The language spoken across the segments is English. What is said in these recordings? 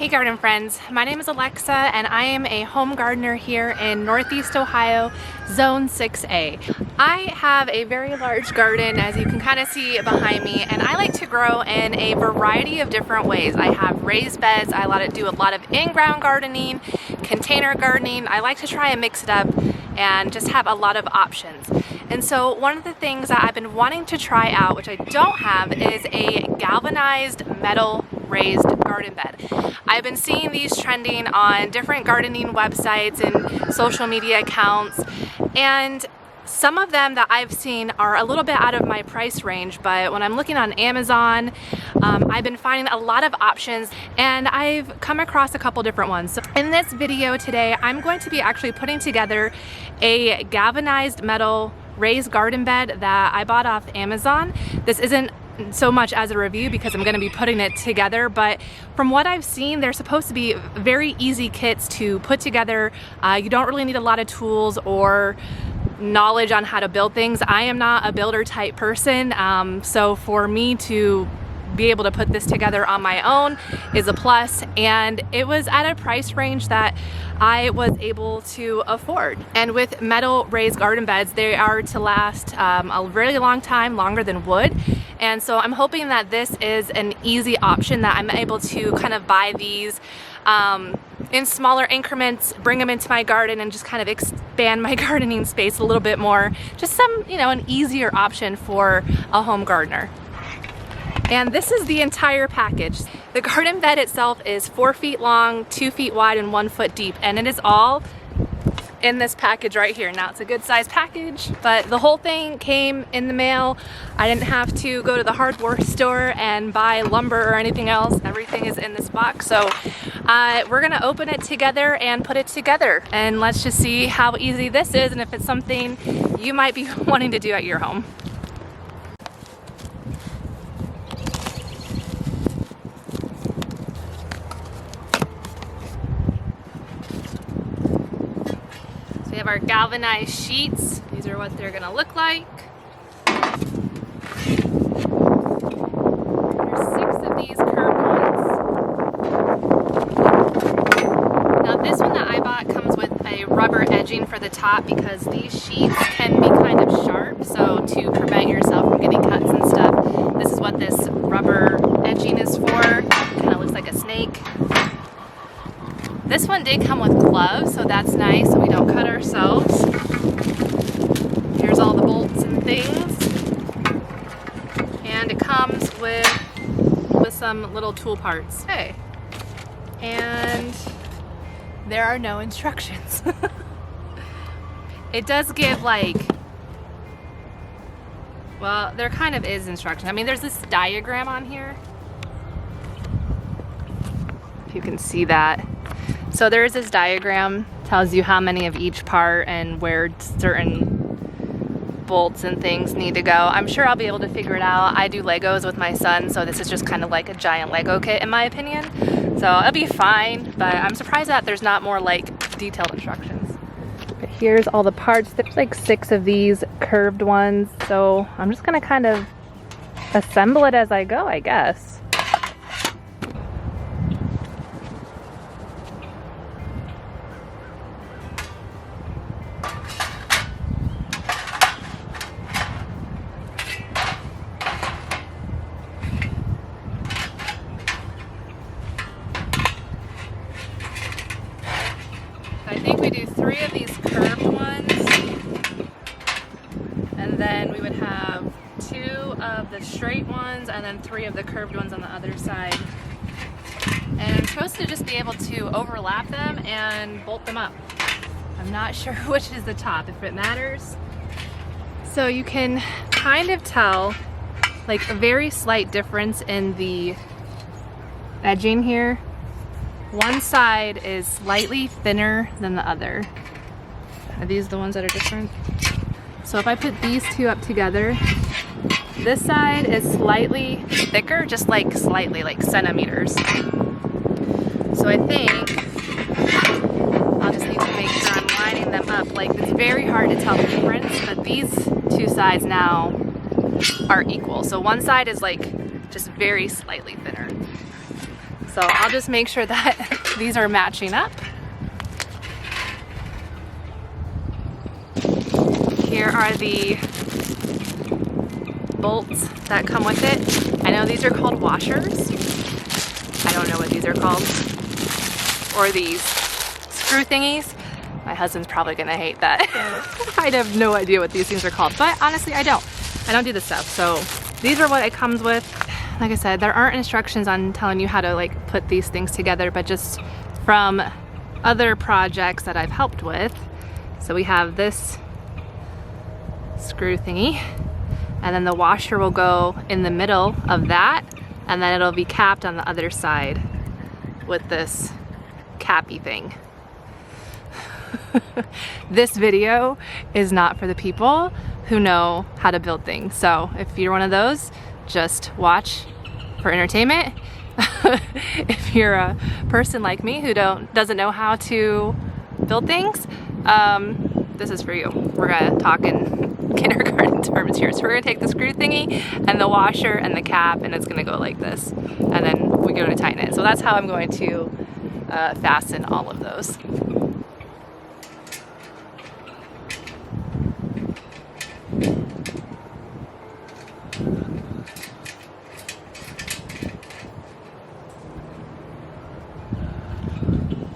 Hey garden friends, my name is Alexa and I am a home gardener here in Northeast Ohio, Zone 6A. I have a very large garden, as you can kind of see behind me, and I like to grow in a variety of different ways. I have raised beds, I like to do a lot of in-ground gardening, container gardening. I like to try and mix it up and just have a lot of options. And so one of the things that I've been wanting to try out, which I don't have, is a galvanized metal raised garden bed. I've been seeing these trending on different gardening websites and social media accounts, and some of them that I've seen are a little bit out of my price range, but when I'm looking on Amazon, I've been finding a lot of options and I've come across a couple different ones. So in this video today, I'm going to be actually putting together a galvanized metal raised garden bed that I bought off Amazon. This isn't so much as a review because I'm going to be putting it together, but from what I've seen, they're supposed to be very easy kits to put together. You don't really need a lot of tools or knowledge on how to build things. I am not a builder type person, so for me to be able to put this together on my own is a plus, and it was at a price range that I was able to afford. And with metal raised garden beds, they are to last a really long time, longer than wood. And so I'm hoping that this is an easy option, that I'm able to kind of buy these in smaller increments, bring them into my garden and just kind of expand my gardening space a little bit more. Just some, an easier option for a home gardener. And this is the entire package. The garden bed itself is 4 feet long, 2 feet wide, and 1 foot deep. And it is all in this package right here. Now, it's a good size package, but the whole thing came in the mail. I didn't have to go to the hardware store and buy lumber or anything else. Everything is in this box. So we're gonna open it together and put it together. And let's just see how easy this is and if it's something you might be wanting to do at your home. We have our galvanized sheets. These are what they're gonna look like. There's 6 of these curved ones. Now this one that I bought comes with a rubber edging for the top because these sheets can be kind of sharp, so to prevent yourself from getting cuts and stuff, this is what this rubber edging is for. Kind of looks like a snake. This one did come with gloves, so that's nice, so we don't cut ourselves. Here's all the bolts and things. And it comes with some little tool parts. Okay. And there are no instructions. It does give well, there kind of is instruction. I mean, there's this diagram on here. If you can see that. So there is this diagram, tells you how many of each part and where certain bolts and things need to go. I'm sure I'll be able to figure it out. I do Legos with my son, so this is just kind of like a giant Lego kit in my opinion. So it'll be fine, but I'm surprised that there's not more detailed instructions. But here's all the parts. There's 6 of these curved ones, so I'm just gonna kind of assemble it as I go, I guess. I think we do 3 of these curved ones, and then we would have 2 of the straight ones and then 3 of the curved ones on the other side. And I'm supposed to just be able to overlap them and bolt them up. I'm not sure which is the top, if it matters. So you can kind of tell a very slight difference in the edging here. One side is slightly thinner than the other. Are these the ones that are different? So if I put these 2 up together, this side is slightly thicker, just slightly, centimeters. So I think I'll just need to make sure I'm lining them up. It's very hard to tell the difference, but these 2 sides now are equal. So one side is just very slightly thinner. So I'll just make sure that these are matching up. Here are the bolts that come with it. I know these are called washers. I don't know what these are called. Or these screw thingies. My husband's probably gonna hate that. I have no idea what these things are called, but honestly I don't do this stuff. So these are what it comes with. Like I said, there aren't instructions on telling you how to like put these things together, but just from other projects that I've helped with. So we have this screw thingy, and then the washer will go in the middle of that, and then it'll be capped on the other side with this cappy thing. This video is not for the people who know how to build things. So if you're one of those, just watch for entertainment. If you're a person like me who doesn't know how to build things, this is for you. We're gonna talk in kindergarten terms here. So we're gonna take the screw thingy and the washer and the cap, and it's gonna go like this. And then we go to tighten it. So that's how I'm going to fasten all of those.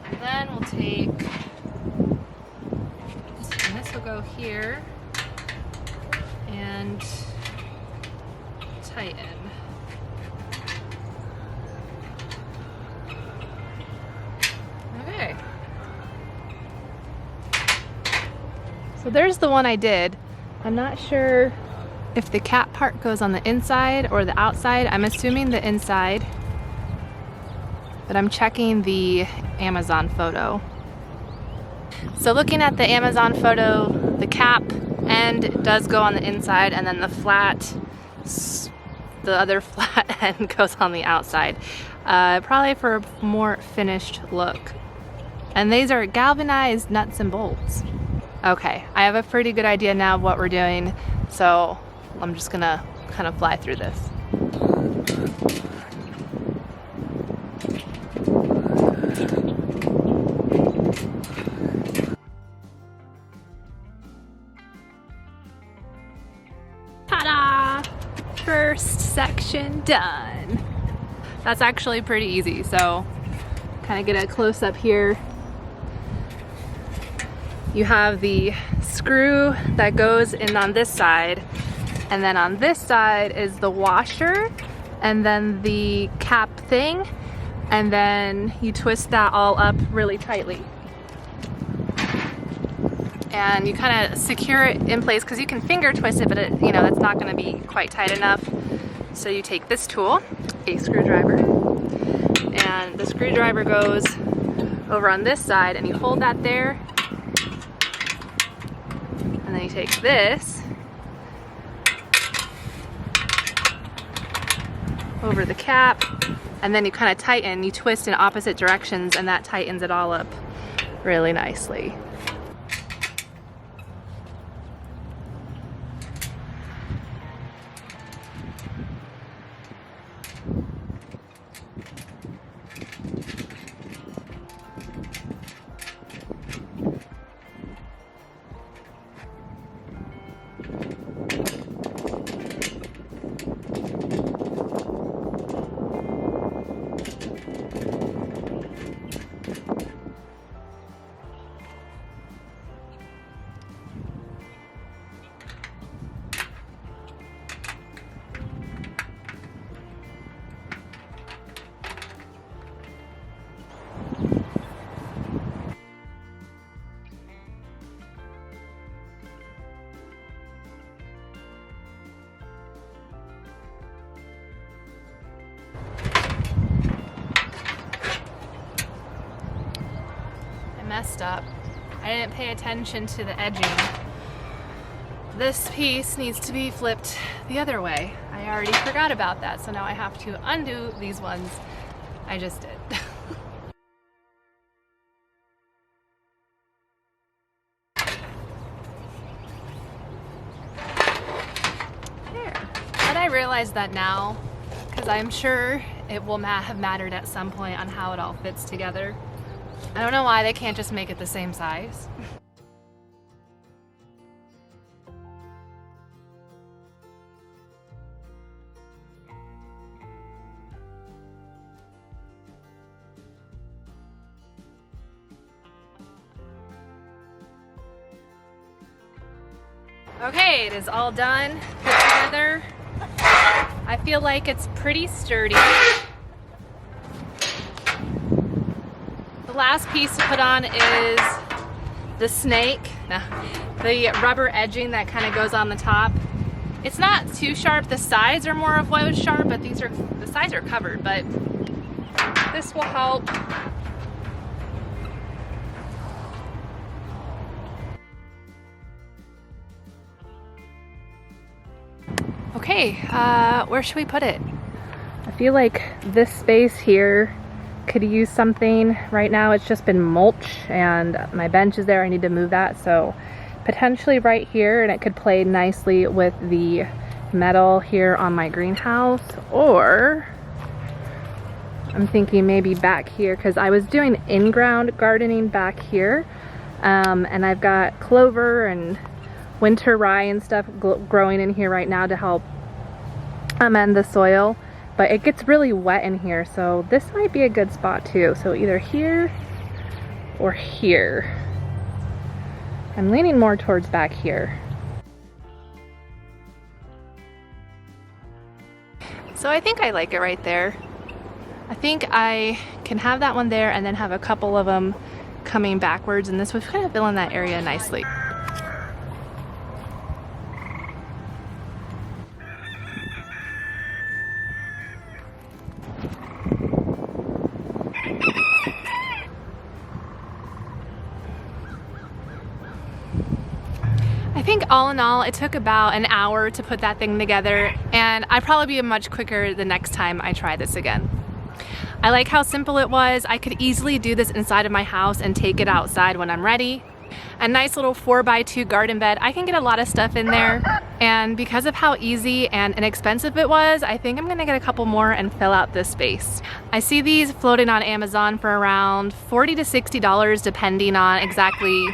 And then we'll take, and this will go here and tighten. Okay. So there's the one I did. I'm not sure if the cap part goes on the inside or the outside. I'm assuming the inside, but I'm checking the Amazon photo. So looking at the Amazon photo, the cap end does go on the inside, and then the other flat end goes on the outside. Probably for a more finished look. And these are galvanized nuts and bolts. Okay, I have a pretty good idea now of what we're doing, so I'm just gonna kind of fly through this. Ta-da! First section done. That's actually pretty easy, so kind of get a close-up here. You have the screw that goes in on this side, and then on this side is the washer, and then the cap thing, and then you twist that all up really tightly. And you kind of secure it in place, because you can finger twist it, but that's not going to be quite tight enough. So you take this tool, a screwdriver, and the screwdriver goes over on this side, and you hold that there. And then you take this over the cap, and then you kind of tighten, you twist in opposite directions, and that tightens it all up really nicely. Messed up. I didn't pay attention to the edging. This piece needs to be flipped the other way. I already forgot about that, so now I have to undo these ones I just did. There. And I realize that now, because I'm sure it will have mattered at some point on how it all fits together. I don't know why they can't just make it the same size. Okay, it is all done, put together. I feel like it's pretty sturdy. The last piece to put on is the snake, the rubber edging that kind of goes on the top. It's not too sharp. The sides are more of what was sharp, but the sides are covered, but this will help. Okay, where should we put it? I feel like this space here could use something. Right now it's just been mulch and my bench is there. I need to move that, so potentially right here, and it could play nicely with the metal here on my greenhouse, or I'm thinking maybe back here, because I was doing in-ground gardening back here, and I've got clover and winter rye and stuff growing in here right now to help amend the soil, but it gets really wet in here, so this might be a good spot too. So either here or here. I'm leaning more towards back here. So I think I like it right there. I think I can have that one there and then have a couple of them coming backwards, and this would kind of fill in that area nicely. I think all in all, it took about an hour to put that thing together, and I'd probably be much quicker the next time I try this again. I like how simple it was. I could easily do this inside of my house and take it outside when I'm ready. A nice little 4x2 garden bed. I can get a lot of stuff in there, and because of how easy and inexpensive it was, I think I'm gonna get a couple more and fill out this space. I see these floating on Amazon for around $40 to $60 depending on exactly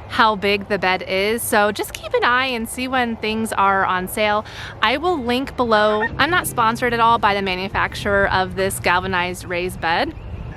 how big the bed is, so just keep an eye and see when things are on sale. I will link below. I'm not sponsored at all by the manufacturer of this galvanized raised bed.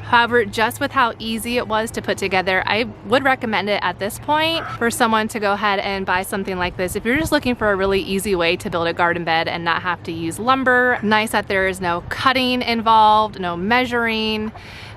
However, just with how easy it was to put together, I would recommend it at this point for someone to go ahead and buy something like this. If you're just looking for a really easy way to build a garden bed and not have to use lumber, nice that there is no cutting involved, no measuring,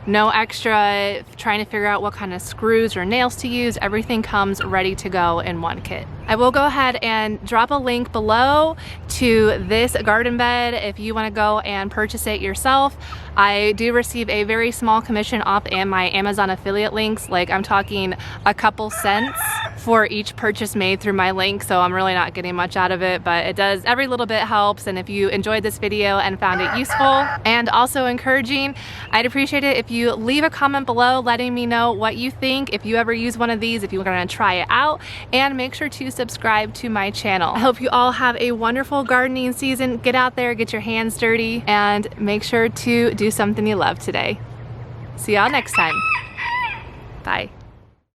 no extra trying to figure out what kind of screws or nails to use. Everything comes ready to go in one kit. I will go ahead and drop a link below to this garden bed if you want to go and purchase it yourself. I do receive a very small commission off my Amazon affiliate links, like I'm talking a couple cents for each purchase made through my link, so I'm really not getting much out of it, but it does, every little bit helps. And if you enjoyed this video and found it useful and also encouraging, I'd appreciate it if you leave a comment below letting me know what you think, if you ever use one of these, if you're gonna try it out, and make sure to subscribe to my channel. I hope you all have a wonderful gardening season. Get out there, get your hands dirty, and make sure to do something you love today. See y'all next time. Bye.